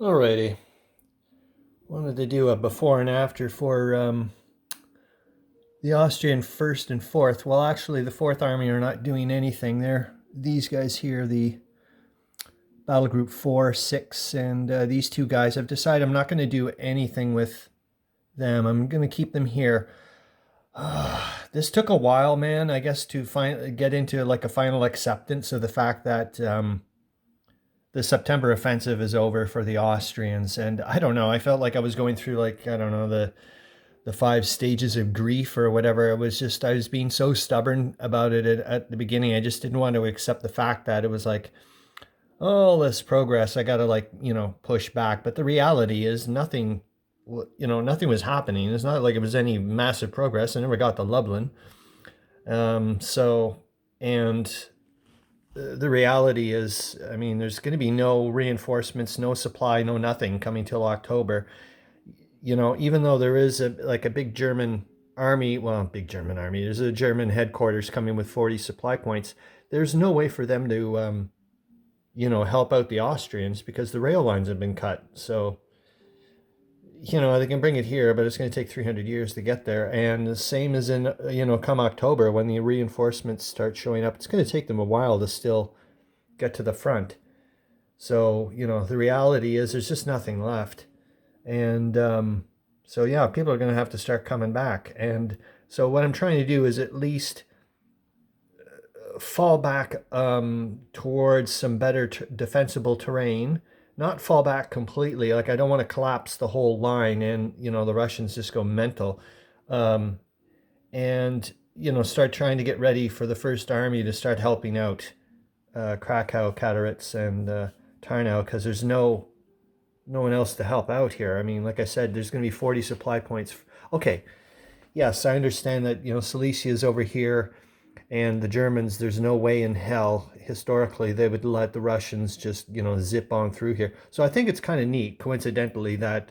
Alrighty. Wanted to do a before and after for the Austrian first and fourth. Well, actually, the Fourth Army are not doing anything. They're these guys here, the Battle Group 4, 6, and these two guys. I've decided I'm not going to do anything with them. I'm going to keep them here. This took a while, man. I guess to get into like a final acceptance of the fact that the September offensive is over for the Austrians, and I don't know. I felt like I was going through like I don't know the five stages of grief or whatever. It was just I was being so stubborn about it at the beginning. I just didn't want to accept the fact that it was like all this progress. I got to push back. But the reality is nothing. Nothing was happening. It's not like it was any massive progress. I never got to Lublin. So and the reality is, I mean, there's going to be no reinforcements, no supply, no nothing coming till October. Even though there is a big German army, well, big German army, there's a German headquarters coming with 40 supply points. There's no way for them to, help out the Austrians because the rail lines have been cut. So, they can bring it here, but it's going to take 300 years to get there. And the same as in, come October when the reinforcements start showing up, it's going to take them a while to still get to the front. So, the reality is there's just nothing left. And so, yeah, people are going to have to start coming back. And so, what I'm trying to do is at least fall back towards some better defensible terrain, not fall back completely. Like, I don't want to collapse the whole line and, the Russians just go mental. And, start trying to get ready for the First Army to start helping out Krakow, Katowice, and Tarnow, because there's no one else to help out here. I mean, like I said, there's going to be 40 supply points. Okay, yes, I understand that, Silesia is over here, and the Germans, there's no way in hell, historically, they would let the Russians just, zip on through here. So I think it's kind of neat, coincidentally, that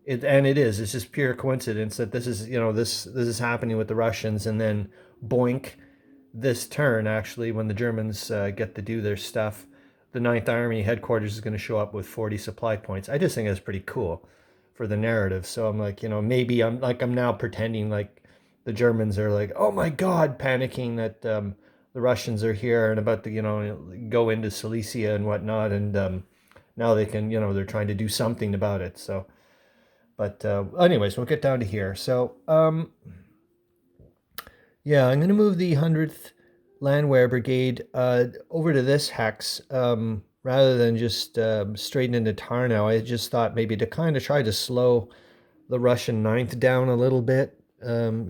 it's just pure coincidence that this is, this is happening with the Russians, and then boink, this turn, actually, when the Germans get to do their stuff, the Ninth Army headquarters is going to show up with 40 supply points. I just think that's pretty cool for the narrative. So I'm like, maybe I'm now pretending like the Germans are like, oh my God, panicking that the Russians are here and about to, go into Silesia and whatnot. And now they can, they're trying to do something about it. So, but anyways, we'll get down to here. So, yeah, I'm going to move the 100th Landwehr Brigade over to this hex rather than just straight into Tarnow. I just thought maybe to kind of try to slow the Russian ninth down a little bit, to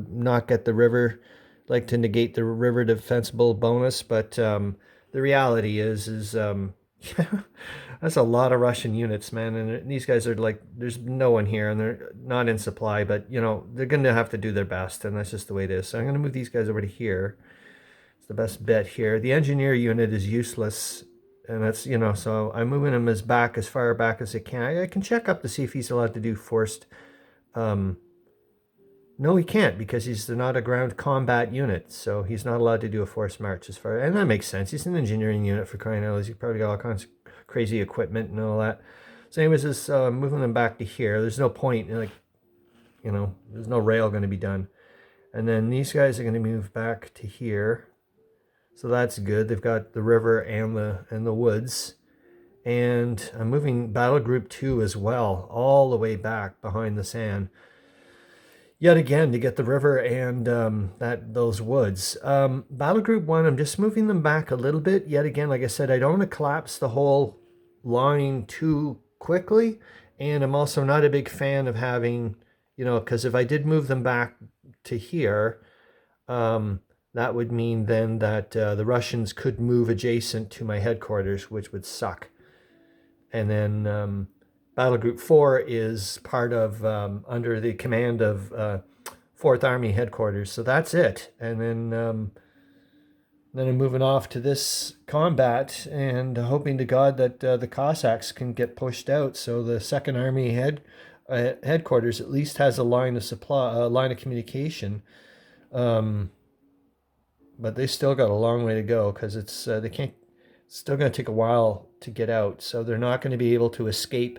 not get the river, like to negate the river defensible bonus. But the reality is that's a lot of Russian units, man. And these guys are like, there's no one here, and they're not in supply. But they're going to have to do their best, and that's just the way it is. So I'm going to move these guys over to here. It's the best bet here. The engineer unit is useless, and that's so I'm moving him as far back as I can. I can check up to see if he's allowed to do forced. No, he can't because he's not a ground combat unit, so he's not allowed to do a forced march as far. And that makes sense. He's an engineering unit for crying out loud. He's probably got all kinds of crazy equipment and all that. So, anyways, this moving them back to here. There's no point, there's no rail going to be done. And then these guys are going to move back to here. So that's good. They've got the river and the woods. And I'm moving Battle Group 2 as well, all the way back behind the sand. Yet again, to get the river and those woods. Battle Group 1, I'm just moving them back a little bit. Yet again, like I said, I don't want to collapse the whole line too quickly. And I'm also not a big fan of having, because if I did move them back to here, that would mean then that the Russians could move adjacent to my headquarters, which would suck. And then Battle Group 4 is part of, under the command of 4th Army headquarters. So that's it. And then I'm moving off to this combat and hoping to God that the Cossacks can get pushed out. So the 2nd Army headquarters at least has a line of supply, a line of communication. But they still got a long way to go because it's they can't Still going to take a while to get out, so they're not going to be able to escape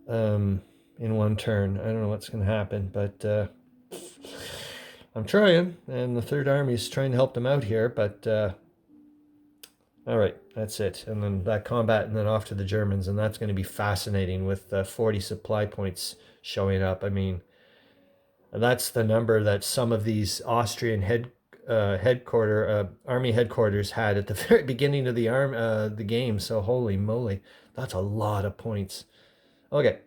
in one turn. I don't know what's going to happen, but I'm trying, and the Third Army is trying to help them out here, but all right, that's it. And then that combat, and then off to the Germans, and that's going to be fascinating with 40 supply points showing up. I mean, that's the number that some of these Austrian army headquarters had at the very beginning of the game. So holy moly, that's a lot of points. Okay,